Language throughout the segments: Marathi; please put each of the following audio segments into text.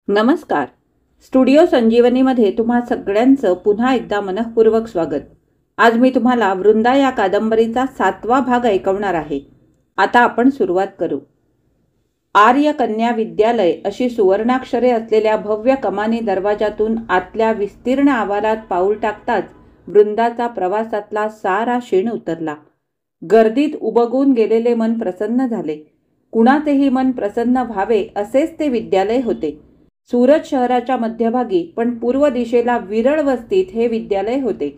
नमस्कार. स्टुडिओ संजीवनीमध्ये तुम्हा सगळ्यांचं पुन्हा एकदा मनःपूर्वक स्वागत. आज मी तुम्हाला वृंदा या कादंबरीचा 7वा भाग ऐकवणार आहे. आता आपण सुरुवात करू. आर्य कन्या विद्यालय अशी सुवर्णाक्षरे असलेल्या भव्य कमानी दरवाजातून आतल्या विस्तीर्ण आवारात पाऊल टाकताच वृंदाचा प्रवासातला सारा शीण उतरला. गर्दीत उबगून गेलेले मन प्रसन्न झाले. कुणाचेही मन प्रसन्न व्हावे असेच ते विद्यालय होते. सुरत शहराच्या मध्यभागी पण पूर्व दिशेला विरळ वस्तीत हे विद्यालय होते.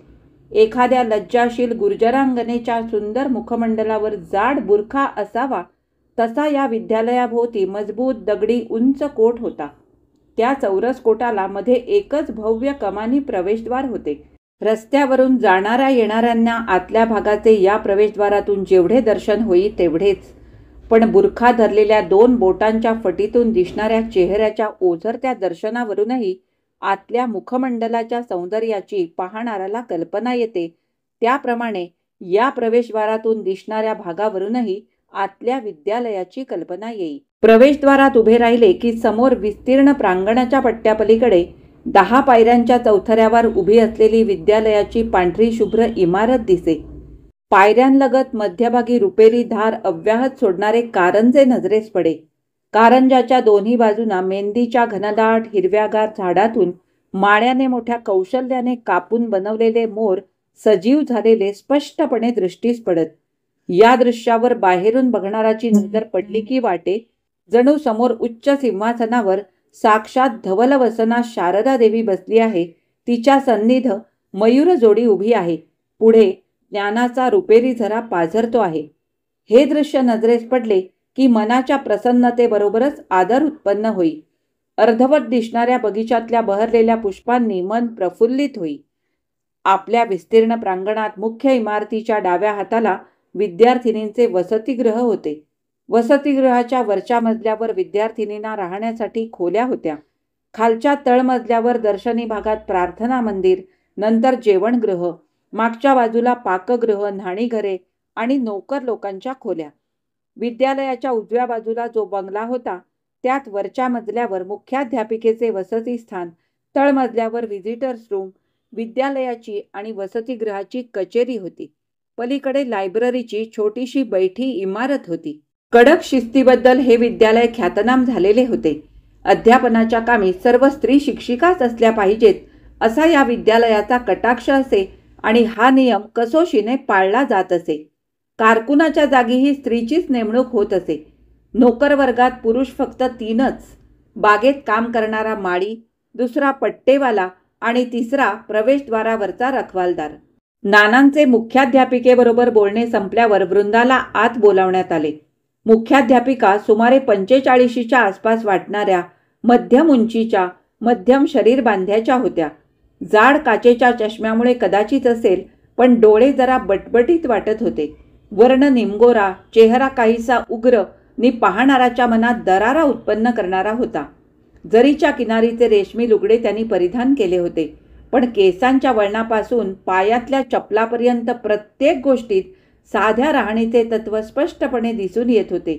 एखाद्या लज्जाशील गुर्जरांगनेच्या सुंदर मुखमंडलावर जाड बुरखा असावा तसा या विद्यालयाभोवती मजबूत दगडी उंच कोट होता. त्या चौरस कोटाला मध्ये एकच भव्य कमानी प्रवेशद्वार होते. रस्त्यावरून जाणाऱ्या येणाऱ्यांना आतल्या भागाचे या प्रवेशद्वारातून जेवढे दर्शन होई तेवढेच, पण बुरखा धरलेल्या 2 बोटांच्या फटीतून दिसणाऱ्या चेहऱ्याच्या ओझरत्या दर्शनावरूनही आतल्या मुखमंडलाच्या सौंदर्याची पाहणाऱ्याला कल्पना येते. त्याप्रमाणे या प्रवेशद्वारातून दिसणाऱ्या भागावरूनही आतल्या विद्यालयाची कल्पना येई. प्रवेशद्वारात उभे राहिले की समोर विस्तीर्ण प्रांगणाच्या पट्ट्यापलीकडे 10 पायऱ्यांच्या चौथऱ्यावर उभी असलेली विद्यालयाची पांढरी शुभ्र इमारत दिसे. पायऱ्यांलगत मध्यभागी रुपेरी धार अव्याहत सोडणारे कारंजे नजरेस पडे. कारंजाच्या दोन्ही बाजूंना मेंदीच्या घनदाट हिरव्यागार झाडातून माळ्याने मोठ्या कौशल्याने कापून बनवलेले मोर सजीव झालेले स्पष्टपणे दृष्टीस पडत. या दृश्यावर बाहेरून बघणाराची नजर पडली की वाटे जणू समोर उच्च सिंहासनावर साक्षात धवलवसना शारदा देवी बसली आहे. तिच्या सन्निध मयूर जोडी उभी आहे. पुढे ज्ञानाचा रुपेरी झरा पाझरतो आहे. हे दृश्य नजरेस पडले की मनाच्या प्रसन्नतेबरोबरच आदर उत्पन्न होई. अर्धवट दिसणाऱ्या बगीचातल्या बहरलेल्या पुष्पांनी मन प्रफुल्लित होई. आपल्या विस्तीर्ण प्रांगणात मुख्य इमारतीच्या डाव्या हाताला विद्यार्थिनींचे वसतिगृह होते. वसतिगृहाच्या वरच्या मजल्यावर विद्यार्थिनींना राहण्यासाठी खोल्या होत्या. खालच्या तळमजल्यावर दर्शनी भागात प्रार्थना मंदिर, नंतर जेवणगृह, मागच्या बाजूला पाकगृह, न्हाणीघरे आणि नोकर लोकांच्या खोल्या. विद्यालयाच्या उजव्या बाजूला जो बंगला होता त्यात वरच्या मजल्यावर मुख्याध्यापिकेचे वसतिस्थान, तळमजल्यावर व्हिजिटर्स रूम, विद्यालयाची आणि वसतिगृहाची कचेरी होती. पलीकडे लायब्ररीची छोटीशी बैठी इमारत होती. कडक शिस्तीबद्दल हे विद्यालय ख्यातनाम झालेले होते. अध्यापनाच्या कामी सर्व स्त्री शिक्षिकाच असल्या पाहिजेत असा या विद्यालयाचा कटाक्ष असे आणि हा नियम कसोशीने पाळला जात असे. कारकुनाच्या जागीही स्त्रीचीच नेमणूक होत असे. नोकर वर्गात पुरुष फक्त 3च, बागेत काम करणारा माळी, दुसरा पट्टेवाला आणि तिसरा प्रवेशद्वारावरचा रखवालदार. नानांचे मुख्याध्यापिकेबरोबर बोलणे संपल्यावर वृंदाला आत बोलावण्यात आले. मुख्याध्यापिका सुमारे 45च्या आसपास वाटणाऱ्या, मध्यम उंचीच्या, मध्यम शरीर बांध्याच्या होत्या. जाड काचेच्या चष्म्यामुळे कदाचित असेल, पण डोळे जरा बटबटीत वाटत होते. वर्ण निमगोरा, चेहरा काहीसा उग्र नि पाहणाराच्या मनात दरारा उत्पन्न करणारा होता. जरीच्या किनारीचे रेशमी लुगडे त्यांनी परिधान केले होते, पण केसांच्या वळणापासून पायातल्या चपलापर्यंत प्रत्येक गोष्टीत साध्या राहणीचे तत्व स्पष्टपणे दिसून येत होते.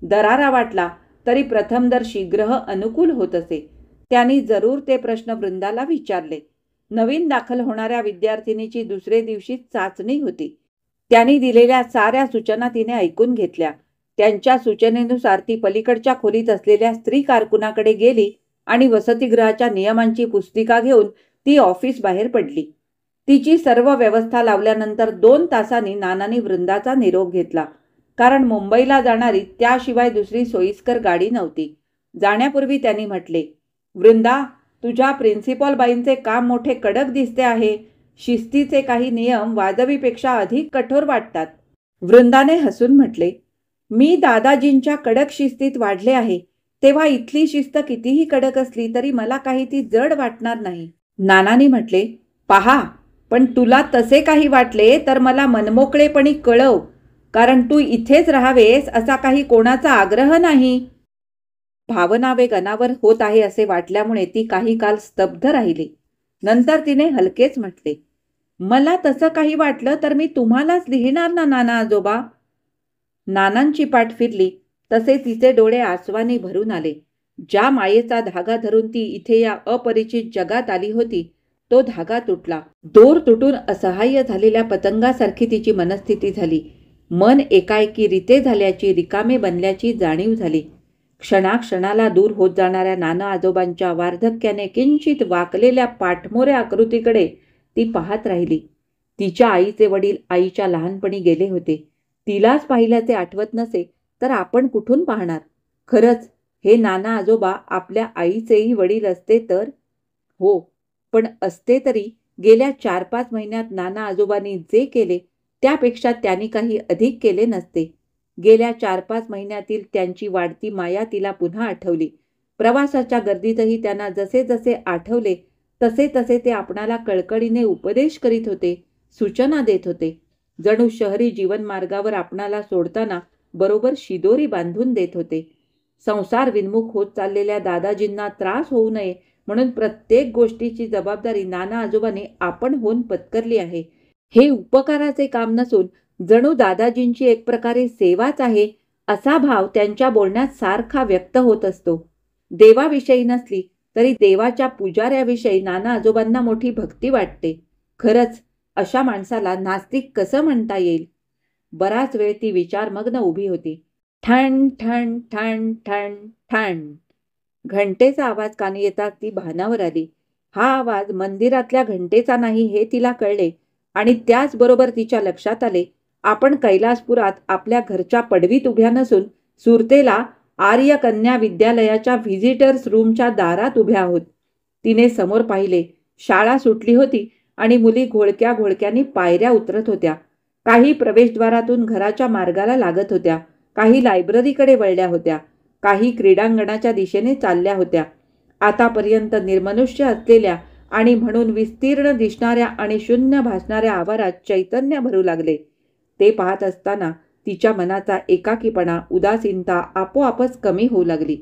दरारा वाटला तरी प्रथमदर्शी ग्रह अनुकूल होत असे. त्यांनी जरूर ते प्रश्न वृंदाला विचारले. नवीन दाखल होणाऱ्या विद्यार्थिनीची दुसरे दिवशी चाचणी होती. त्यांनी दिलेल्या साऱ्या सूचना तिने ऐकून घेतल्या. त्यांच्या सूचनेनुसार ती पलीकडच्या खोलीत असलेल्या स्त्री कारकुनाकडे गेली आणि वसतिगृहाच्या नियमांची पुस्तिका घेऊन ती ऑफिस बाहेर पडली. तिची सर्व व्यवस्था लावल्यानंतर 2 तासांनी नानांनी वृंदाचा निरोप घेतला. कारण मुंबईला जाणारी त्याशिवाय दुसरी सोयीस्कर गाडी नव्हती. जाण्यापूर्वी त्यांनी म्हटले, वृंदा, तुझ्या प्रिन्सिपॉल बाईंचे काम मोठे कडक दिसते आहे. शिस्तीचे काही नियम वाजवीपेक्षा अधिक कठोर वाटतात. वृंदाने हसून म्हटले, मी दादाजींच्या कडक शिस्तीत वाढले आहे, तेव्हा इथली शिस्त कितीही कडक असली तरी मला काही ती जड वाटणार नाही. नानांनी म्हटले, पहा, पण तुला तसे काही वाटले तर मला मनमोकळेपणी कळव, कारण तू इथेच राहावेस असा काही कोणाचा आग्रह नाही. भावनावेग अनावर होत आहे असे वाटल्यामुळे ती काही काल स्तब्ध राहिली. नंतर तिने हलकेच म्हटले, मला तसं काही वाटलं तर मी तुम्हालाच लिहिणार ना नाना आजोबा. नानांची पाठ फिरली तसे तिचे डोळे आसवानी भरून आले. ज्या मायेचा धागा धरून ती इथे या अपरिचित जगात आली होती तो धागा तुटला. दोर तुटून असहाय्य झालेल्या पतंगासारखी तिची मनस्थिती झाली. मन एकाएकी रिते झाल्याची, रिकामे बनल्याची जाणीव झाली. क्षणाक्षणाला दूर होत जाणाऱ्या नाना आजोबांच्या वार्धक्याने किंचित वाकलेल्या पाठमोऱ्या आकृतीकडे ती पाहत राहिली. तिच्या आईचे वडील आईच्या लहानपणी गेले होते. तिलाच पाहिल्याचे आठवत नसे तर आपण कुठून पाहणार? खरंच हे नाना आजोबा आपल्या आईचेही वडील असते तर? हो, पण असते तरी गेल्या 4-5 महिन्यात नाना आजोबांनी जे केले त्यापेक्षा त्यांनी काही अधिक केले नसते. गेल्या 4-5 महिन्यातील त्यांची वाढती माया तिला पुन्हा आठवली. प्रवासाच्या गर्दीतही त्यांना जसे जसे आठवले तसे तसे ते आपणाला कळकळीने उपदेश करीत होते, सूचना देत होते. जणू शहरी जीवनमार्गावर आपणाला सोडताना बरोबर शिदोरी बांधून देत होते. संसार विन्मुख होत चाललेल्या दादाजींना त्रास होऊ नये म्हणून प्रत्येक गोष्टीची जबाबदारी नाना आजोबांनी आपण होऊन पत्करली आहे. हे उपकाराचे काम नसून जणू दादाजींची एक प्रकारे सेवाच आहे असा भाव त्यांच्या बोलण्यात सारखा व्यक्त होत असतो. देवाविषयी नसली तरी देवाच्या पुजाऱ्याविषयी नाना आजोबांना मोठी भक्ती वाटते. खरंच अशा माणसाला नास्तिक कसं म्हणता येईल? बराच वेळ ती विचारमग्न उभी होती. ठण ठण ठण ठण ठण घंटेचा आवाज कानी येताच ती भानावर आली. हा आवाज मंदिरातल्या घंटेचा नाही हे तिला कळले आणि त्याचबरोबर तिच्या लक्षात आले आपण कैलासपुरात आपल्या घरच्या पडवीत उभ्या नसून सुरतेला आर्य कन्या विद्यालयाच्या व्हिजिटर्स रूमच्या दारात उभ्या आहोत. तिने समोर पाहिले. शाळा सुटली होती आणि मुली घोळक्या घोळक्यानी पायऱ्या उतरत होत्या. काही प्रवेशद्वारातून घराच्या मार्गाला लागत होत्या, काही लायब्ररीकडे वळल्या होत्या, काही क्रीडांगणाच्या दिशेने चालल्या होत्या. आतापर्यंत निर्मनुष्य असलेल्या आणि म्हणून विस्तीर्ण दिसणाऱ्या आणि शून्य भासणाऱ्या आवारात चैतन्य भरू लागले. ते पाहत असताना तिच्या मनाचा एकाकीपणा, उदासीनता आपोआपच कमी होऊ लागली.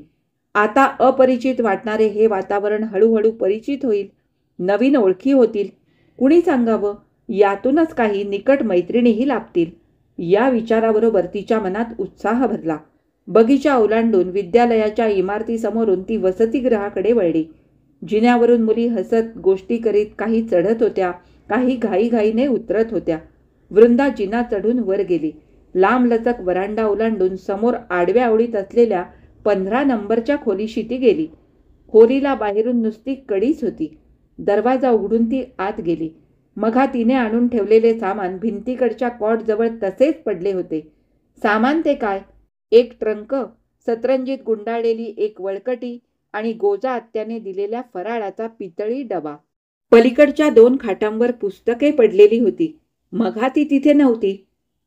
आता अपरिचित वाटणारे हे वातावरण हळूहळू परिचित होईल, नवीन ओळखी होतील. कुणी सांगावं, यातूनच काही निकट मैत्रिणीही लाभतील. या विचाराबरोबर तिच्या मनात उत्साह भरला. बगीचा ओलांडून विद्यालयाच्या इमारतीसमोरून ती वसतिगृहाकडे वळली. जिन्यावरून मुली हसत गोष्टी करीत काही चढत होत्या, काही घाईघाईने उतरत होत्या. वृंदा जिना चढून वर गेली. लांबलचक वरांडा ओलांडून समोर आडव्या ओळीत असलेल्या 15 नंबरच्या खोलीशी ती गेली. खोलीला बाहेरून नुसती कडीच होती. दरवाजा उघडून ती आत गेली. मघा तिने आणून ठेवलेले सामान भिंतीकडच्या कॉटजवळ तसेच पडले होते. सामान ते काय? एक ट्रंक, सतरंजीत गुंडाळलेली एक वळकटी आणि गोजा आत्याने दिलेल्या फराळाचा पितळी डबा. पलीकडच्या 2 खाटांवर पुस्तके पडलेली होती. मघा ती तिथे नव्हती.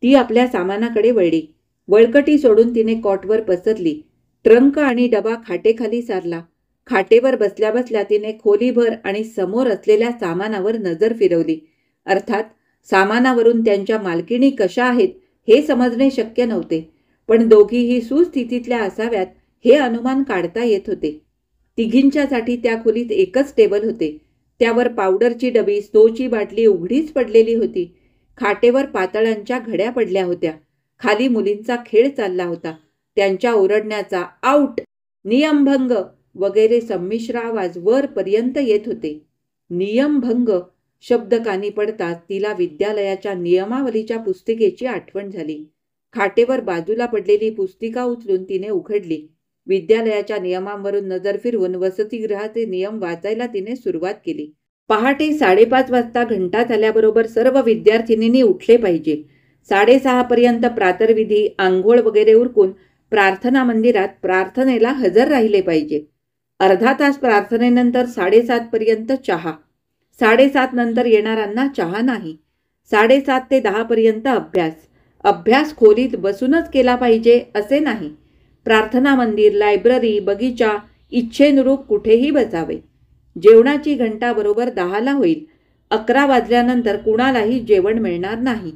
ती आपल्या सामानाकडे वळली. वळकटी सोडून तिने कॉटवर पसरली. ट्रंक आणि डबा खाटेखाली सारला. खाटेवर बसल्या बसल्या तिने खोलीभर आणि समोर असलेल्या सामानावर नजर फिरवली. अर्थात सामानावरून त्यांच्या मालकिणी कशा आहेत हे समजणे शक्य नव्हते, पण दोघीही सुस्थितीतल्या असाव्यात हे अनुमान काढता येत होते. तिघींच्यासाठी त्या खोलीत एकच टेबल होते. त्यावर पावडरची डबी, स्नोची बाटली उघडीच पडलेली होती. खाटेवर पातळांच्या घड्या पडल्या होत्या. खाली मुलींचा खेळ चालला होता. त्यांच्या ओरडण्याचा आऊट, नियमभंग वगैरे संमिश्र आवाज वरपर्यंत येत होते. नियमभंग शब्द कानी पडताच तिला विद्यालयाच्या नियमावलीच्या पुस्तिकेची आठवण झाली. खाटेवर बाजूला पडलेली पुस्तिका उचलून तिने उघडली. विद्यालयाच्या नियमांवरून नजर फिरवून वसतिगृहाचे नियम वाचायला तिने सुरुवात केली. पहाटे 5:30 वाजता घंटा झाल्याबरोबर सर्व विद्यार्थिनींनी उठले पाहिजे. 6:30 पर्यंत प्रातर्विधी, आंघोळ वगैरे उरकून प्रार्थना मंदिरात प्रार्थनेला हजर राहिले पाहिजे. अर्धा तास प्रार्थनेनंतर 7:30 पर्यंत चहा. 7:30 नंतर येणाऱ्यांना चहा नाही. 7:30 ते 10 पर्यंत अभ्यास. अभ्यास खोलीत बसूनच केला पाहिजे असे नाही. प्रार्थना मंदिर, लायब्ररी, बगीचा इच्छेनुरूप कुठेही बसावे. जेवणाची घंटा बरोबर 10ला होईल. 11 वाजल्यानंतर कुणालाही जेवण मिळणार नाही.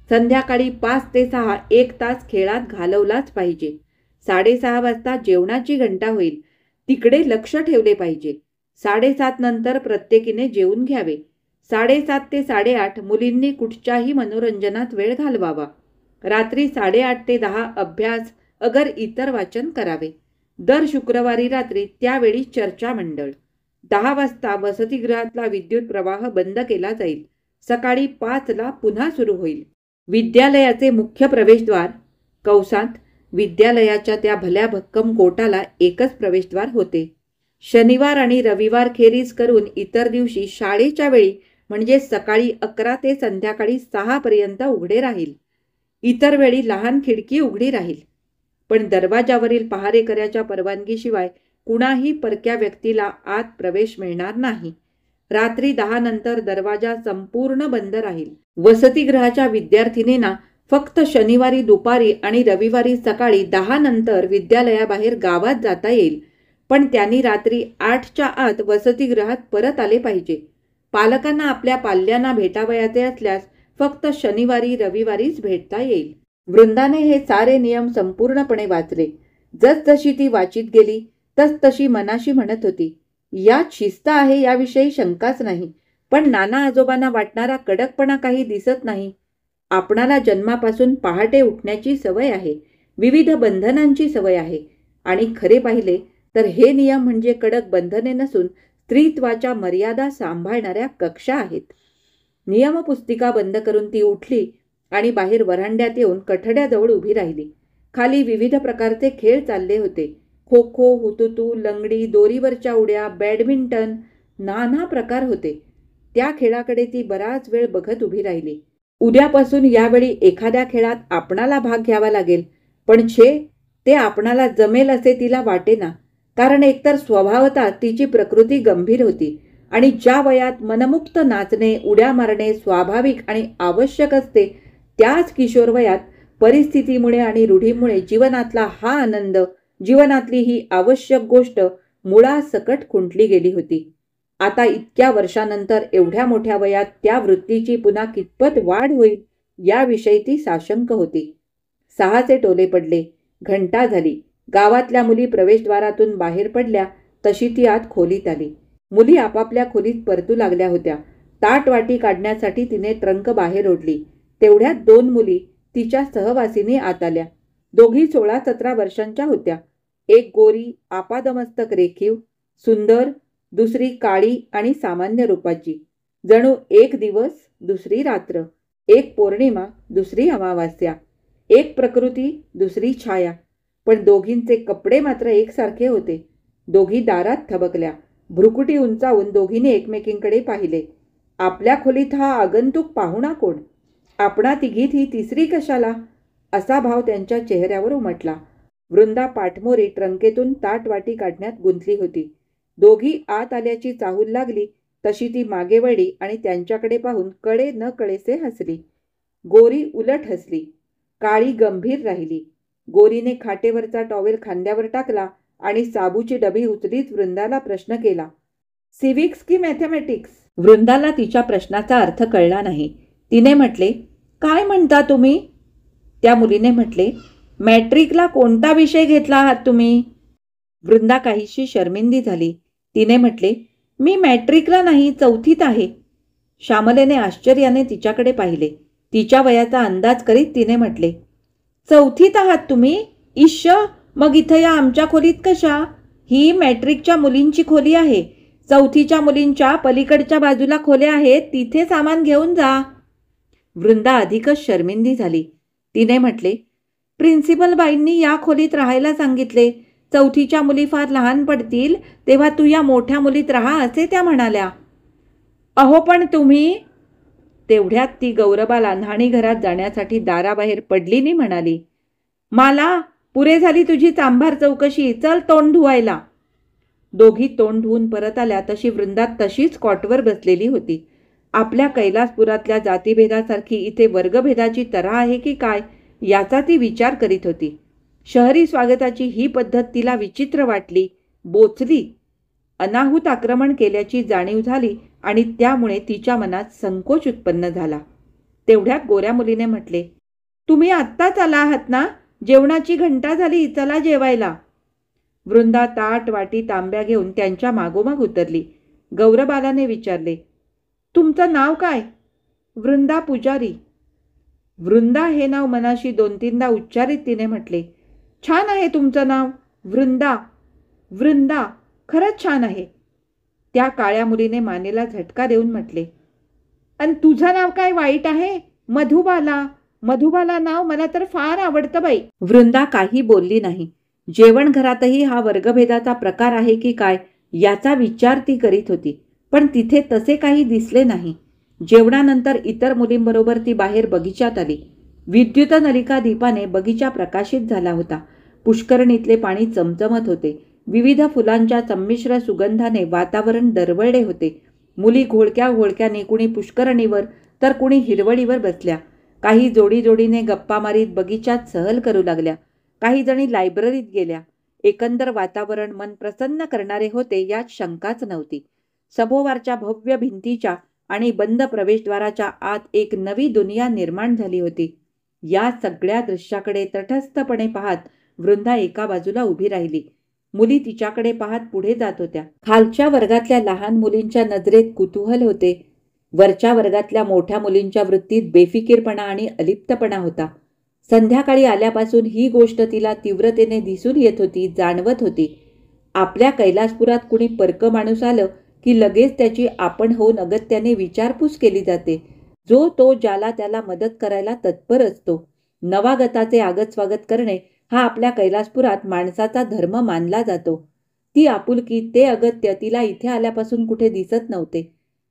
संध्याकाळी 5 ते 6 1 तास खेळात घालवलाच पाहिजे. 6:30 वाजता जेवणाची घंटा होईल. तिकडे लक्ष ठेवले पाहिजे. 7:30 नंतर प्रत्येकीने जेवून घ्यावे. 7:30 ते 8:30 मुलींनी कुठच्याही मनोरंजनात वेळ घालवावा. रात्री 8:30 ते 10 अभ्यास अगर इतर वाचन करावे. दर शुक्रवारी रात्री त्यावेळी चर्चा मंडळ. 10 वाजता वसतिगृहातला विद्युत प्रवाह बंद केला जाईल. सकाळी 5ला पुन्हा सुरू होईल. विद्यालयाचे मुख्य प्रवेशद्वार कंसात विद्यालयाच्या त्या भल्या भक्कम कोटाला एकच प्रवेशद्वार होते. शनिवार आणि रविवार खेरीज करून इतर दिवशी शाळेच्या वेळी म्हणजे सकाळी 11 ते संध्याकाळी 6 पर्यंत उघडे राहील. इतर वेळी लहान खिडकी उघडी राहील. पण दरवाजावरील पहारेकऱ्याच्या परवानगीशिवाय कुणाही परक्या व्यक्तीला आत प्रवेश मिळणार नाही. रात्री 10 नंतर दरवाजा संपूर्ण बंद राहील. वसतिगृहाच्या विद्यार्थिनींना फक्त शनिवारी दुपारी आणि रविवारी सकाळी 10 नंतर विद्यालयाबाहेर गावात जाता येईल. पण त्यांनी रात्री 8च्या आत वसतिगृहात परत आले पाहिजे. पालकांना आपल्या पाल्यांना भेटावयाचे असल्यास फक्त शनिवारी रविवारीच भेटता येईल. वृंदाने हे सारे नियम संपूर्णपणे वाचले. जसजशी ती वाचित गेली तसतशी मनाशी म्हणत होती, यात शिस्त आहे याविषयी शंकाच नाही. पण नाना आजोबांना वाटणारा कडकपणा काही दिसत नाही. आपणाला जन्मापासून पहाटे उठण्याची सवय आहे, विविध बंधनांची सवय आहे. आणि खरे पाहिले तर हे नियम म्हणजे कडक बंधने नसून स्त्रीत्वाच्या मर्यादा सांभाळणाऱ्या कक्षा आहेत. नियमपुस्तिका बंद करून ती उठली आणि बाहेर वरांड्यात येऊन कठड्याजवळ उभी राहिली. खाली विविध प्रकारचे खेळ चालले होते. खो खो, हुतुतू, लंगडी, दोरीवरच्या उड्या, बॅडमिंटन, नाना प्रकार होते. त्या खेळाकडे ती बराच वेळ बघत उभी राहिली. उद्यापासून यावेळी एखाद्या खेळात आपणाला भाग घ्यावा लागेल. पण ते आपणाला जमेल असे तिला वाटेना. कारण एकतर स्वभावतः तिची प्रकृती गंभीर होती आणि ज्या वयात मनमुक्त नाचणे, उड्या मारणे स्वाभाविक आणि आवश्यक असते, त्याच किशोर वयात परिस्थितीमुळे आणि रूढीमुळे जीवनातला हा आनंद, जीवनातली ही आवश्यक गोष्ट मुळासकट खुंटली गेली होती. आता इतक्या वर्षानंतर एवढ्या मोठ्या वयात त्या वृत्तीची पुन्हा कितपत वाढ होईल याविषयी ती साशंक होती. 6चे टोले पडले. घंटा झाली. गावातल्या मुली प्रवेशद्वारातून बाहेर पडल्या तशी ती आत खोलीत आली. मुली आपापल्या खोलीत परतू लागल्या होत्या. ताटवाटी काढण्यासाठी तिने ट्रंक बाहेर ओढली. तेवढ्यात 2 मुली तिच्या सहवासीनी आत आल्या. दोघी 16-17 वर्षांच्या होत्या. एक गोरी, आपादमस्तक रेखीव, सुंदर, दुसरी काळी आणि सामान्य रूपाची. जणू एक दिवस दुसरी रात्र, एक पौर्णिमा दुसरी अमावास्या, एक प्रकृती दुसरी छाया. पण दोघींचे कपडे मात्र एकसारखे होते. दोघी दारात थबकल्या. भ्रुकुटी उंचावून दोघींनी एकमेकींकडे पाहिले. आपल्या खोलीत हा आगंतुक पाहुणा कोण? आपणा तिघीत ही तिसरी कशाला? असा भाव त्यांच्या चेहऱ्यावर उमटला. वृंदा पाठमोरी ट्रंकेतून ताटवाटी काढण्यात गुंतली होती. दोघी आत आल्याची चाहूल लागली तशी ती मागे वळली आणि त्यांच्याकडे पाहून कळे न कळेसे हसली. गोरी उलट हसली. काळी गंभीर राहिली. गोरीने खाटेवरचा टॉवेल खांद्यावर टाकला आणि साबूची डबी उचलीत वृंदाला प्रश्न केला, सिव्हिक्स की मॅथमॅटिक्स? वृंदाला तिच्या प्रश्नाचा अर्थ कळला नाही. तिने म्हटले, काय म्हणता तुम्ही? त्या मुलीने म्हटले, मॅट्रिकला कोणता विषय घेतला आहात तुम्ही? वृंदा काहीशी शर्मिंदी झाली. तिने म्हटले, मी मॅट्रिकला नाही, 4थीत आहे. श्यामलेने आश्चर्याने तिच्याकडे पाहिले. तिच्या वयाचा अंदाज करीत तिने म्हटले, 4थीत आहात तुम्ही? इश्श, मग इथं या आमच्या खोलीत कशा? ही मॅट्रिकच्या मुलींची खोली आहे. 4थीच्या मुलींच्या पलीकडच्या बाजूला खोल्या आहेत, तिथे सामान घेऊन जा. वृंदा अधिकच शर्मिंदी झाली. तिने म्हटले, प्रिन्सिपल बाईंनी या खोलीत राहायला सांगितले. 4थीच्या मुली फार लहान पडतील तेव्हा तू या मोठ्या मुलीत राहा असे त्या म्हणाल्या. अहो पण तुम्ही? तेवढ्यात ती गौरबाला न्हाणीघरात जाण्यासाठी दाराबाहेर पडली नि म्हणाली, मला पुरे झाली तुझी चांभार चौकशी, चल तोंड धुवायला. दोघी तोंड धुवून परत आल्या तशी वृंदा तशीच कॉटवर बसलेली होती. आपल्या कैलासपुरातल्या जातीभेदासारखी इथे वर्गभेदाची तऱ्हा आहे की काय याचा ती विचार करीत होती. शहरी स्वागताची ही पद्धत तिला विचित्र वाटली, बोचली. अनाहूत आक्रमण केल्याची जाणीव झाली आणि त्यामुळे तिच्या मनात संकोच उत्पन्न झाला. तेवढ्यात गोऱ्या मुलीने म्हटले, तुम्ही आत्ताच आला आहात ना? जेवणाची घंटा झाली, चला जेवायला. वृंदा ताट वाटी तांब्या घेऊन त्यांच्या मागोमाग उतरली. गौरबालाने विचारले, तुमचं नाव काय? वृंदा पुजारी. वृंदा हे नाव मनाशी 2-3दा उच्चारित तिने म्हटले, छान आहे तुमचं नाव. वृंदा, वृंदा, खरंच छान आहे. त्या काळ्या मुलीने मानेला झटका देऊन म्हटले. अन तुझं नाव काय वाईट आहे? मधुबाला. मधुबाला नाव मला तर फार आवडतं बाई. वृंदा काही बोलली नाही. जेवण घरातही हा वर्गभेदाचा प्रकार आहे की काय याचा विचार ती करीत होती. पण तिथे तसे काही दिसले नाही. जेवणानंतर इतर मुलींबरोबर ती बाहेर बगीचात आली. विद्युत नलिका दीपाने बगीचा प्रकाशित झाला होता. पुष्करणीतले पाणी चमचमत होते. विविध फुलांच्या संमिश्र सुगंधाने वातावरण दरवळले होते. मुली घोळक्या घोळक्याने कुणी पुष्करणीवर तर कुणी हिरवळीवर बसल्या. काही जोडी जोडीने गप्पा मारीत बगीचात सहल करू लागल्या. काही जणी लायब्ररीत गेल्या. एकंदर वातावरण मन प्रसन्न करणारे होते यात शंकाच नव्हती. सभोवारच्या भव्य भिंतीच्या आणि बंद प्रवेशद्वाराच्या आत एक नवी दुनिया निर्माण झाली होती. या सगळ्या दृश्याकडे तटस्थपणे पाहत वृंदा एका बाजूला उभी राहिली. मुली तिच्याकडे पाहत पुढे जात होत्या. खालच्या वर्गातल्या लहान मुलींच्या नजरेत कुतूहल होते. वरच्या वर्गातल्या मोठ्या मुलींच्या वृत्तीत बेफिकीरपणा आणि अलिप्तपणा होता. संध्याकाळी आल्यापासून ही गोष्ट तिला तीव्रतेने दिसून येत होती, जाणवत होती. आपल्या कैलासपुरात कुणी परक माणूस आलं की लगेच त्याची आपण होऊन अगत्याने विचारपूस केली जाते. जो तो ज्याला त्याला मदत करायला तत्पर असतो. नवागताचे आगत स्वागत करणे हा आपल्या कैलासपुरात माणसाचा धर्म मानला जातो. ती आपुलकी, ते अगत्य तिला इथे आल्यापासून कुठे दिसत नव्हते.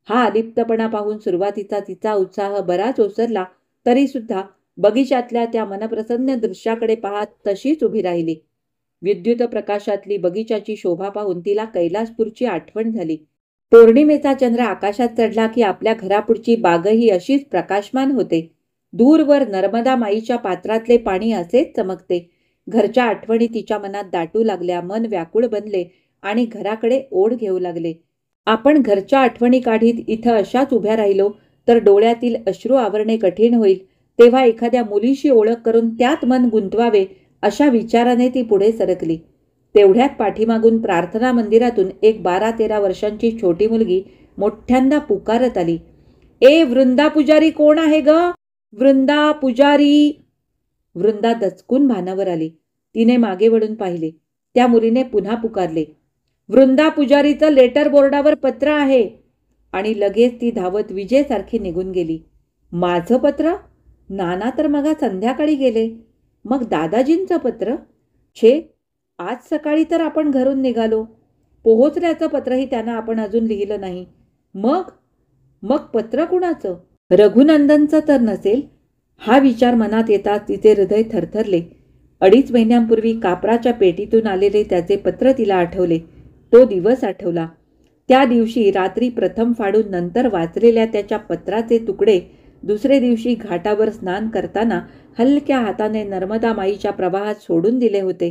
हा अलिप्तपणा पाहून सुरुवातीचा तिचा उत्साह बराच ओसरला, तरी सुद्धा बगीचातल्या त्या मनप्रसन्न दृश्याकडे पाहत तशीच उभी राहिली. विद्युत प्रकाशातली बगीचाची शोभा पाहून तिला कैलासपूरची आठवण झाली. पौर्णिमेचा चंद्र आकाशात चढला की आपल्या घरापुढची बागही अशीच प्रकाशमान होते. दूरवर नर्मदा माईच्या पात्रातले पाणी असेच चमकते. घरच्या आठवणी तिच्या मनात दाटू लागल्या. मन व्याकुळ बनले आणि घराकडे ओढ घेऊ लागले. आपण घरच्या आठवणी काढीत इथं अशाच उभ्या राहिलो तर डोळ्यातील अश्रू आवरणे कठीण होईल. तेव्हा एखाद्या मुलीशी ओळख करून त्यात मन गुंतवावे अशा विचाराने ती पुढे सरकली. तेवढ्यात पाठीमागून प्रार्थना मंदिरातून एक 12-13 वर्षांची छोटी मुलगी मोठ्यांदा पुकारत आली. ए वृंदा पुजारी कोण आहे ग? वृंदा पुजारी. वृंदा दचकून भानावर आली. तिने मागे वळून पाहिले. त्या मुलीने पुन्हा पुकारले. वृंदा पुजारीचं लेटर बोर्डावर पत्र आहे. आणि लगेच ती धावत विजेसारखी निघून गेली. माझं पत्र? नाना तर मगा संध्याकाळी गेले. मग दादाजींचं पत्र? छे, आज सकाळी तर आपण घरून निघालो. पोहोचल्याचं पत्रही त्यांना आपण अजून लिहिलं नाही. मग मग पत्र कुणाचं? रघुनंदनचं तर नसेल? हा विचार मनात येताच तिचे हृदय थरथरले. 2.5 महिन्यांपूर्वी कापराच्या पेटीतून आलेले त्याचे पत्र तिला आठवले. तो दिवस आठवला. त्या दिवशी रात्री प्रथम फाडून नंतर वाचलेल्या त्याच्या पत्राचे तुकडे दुसरे दिवशी घाटावर स्नान करताना हलक्या हाताने नर्मदा माईच्या प्रवाहात सोडून दिले होते.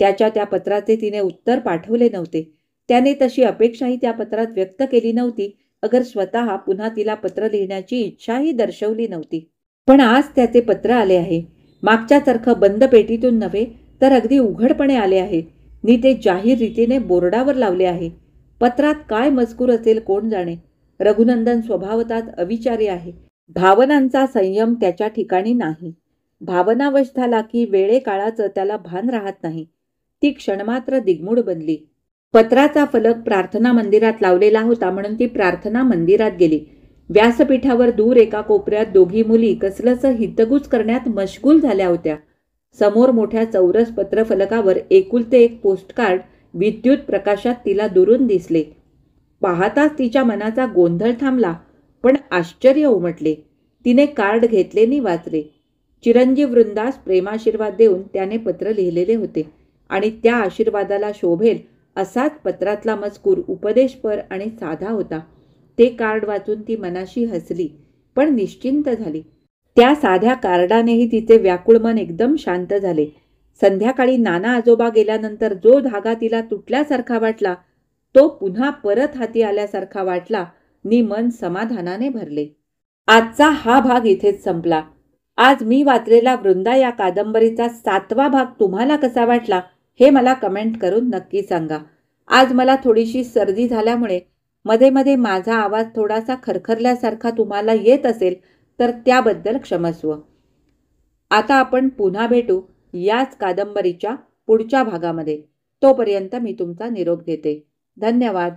त्याच्या त्या पत्राचे तिने उत्तर पाठवले नव्हते. त्याने तशी अपेक्षाही त्या पत्रात व्यक्त केली नव्हती. अगर स्वतः पुन्हा तिला पत्र लिहिण्याची इच्छाही दर्शवली नव्हती. पण आज त्याचे पत्र आले आहे. मागच्यासारखं बंद पेटीतून नव्हे तर अगदी उघडपणे आले आहे. नी ते जाहीर रीतीने बोर्डावर लावले आहे. पत्रात काय मजकूर असेल कोण जाणे. रघुनंदन स्वभावतःच अविचारी आहे. भावनांचा संयम त्याच्या ठिकाणी नाही. भावनावश झाला की वेळे काळाचं त्याला भान राहत नाही. ती क्षणमात्र दिग्मूढ बनली. पत्राचा फलक प्रार्थना मंदिरात लावलेला होता म्हणून ती प्रार्थना मंदिरात गेली. व्यासपीठावर दूर एका कोपऱ्यात दोघी मुली कसलंसं हितगुज करण्यात मशगूल झाल्या होत्या. समोर मोठ्या चौरस पत्रफलकावर एकुलते एक पोस्टकार्ड विद्युत प्रकाशात तिला दुरून दिसले. पाहताच तिच्या मनाचा गोंधळ थांबला, पण आश्चर्य उमटले. तिने कार्ड घेतले नि वाचले. चिरंजीव वृंदास प्रेमाशीर्वाद देऊन त्याने पत्र लिहिलेले होते आणि त्या आशीर्वादाला शोभेल असाच पत्रातला मजकूर उपदेशपर आणि साधा होता. ते कार्ड वाचून ती मनाशी हसली, पण निश्चिंत झाली. त्या साध्या कार्डानेही तिचे व्याकुळ मन एकदम शांत झाले. संध्याकाळी नाना आजोबा गेल्यानंतर जो धागा तिला तुटल्यासारखा वाटला तो पुन्हा परत हाती आल्यासारखा वाटला नि मन समाधानाने भरले. आजचा हा भाग इथेच संपला. आज मी वाचलेला वृंदा या कादंबरीचा 7वा भाग तुम्हाला कसा वाटला हे मला कमेंट करून नक्की सांगा. आज मला थोडीशी सर्दी झाल्यामुळे मध्ये मध्ये माझा आवाज थोडासा खरखरल्यासारखा तुम्हाला येत असेल तर त्याबद्दल क्षमस्व. आता आपण पुन्हा भेटू याच कादंबरीच्या पुढच्या भागामध्ये. तोपर्यंत मी तुमचा निरोप घेते. धन्यवाद.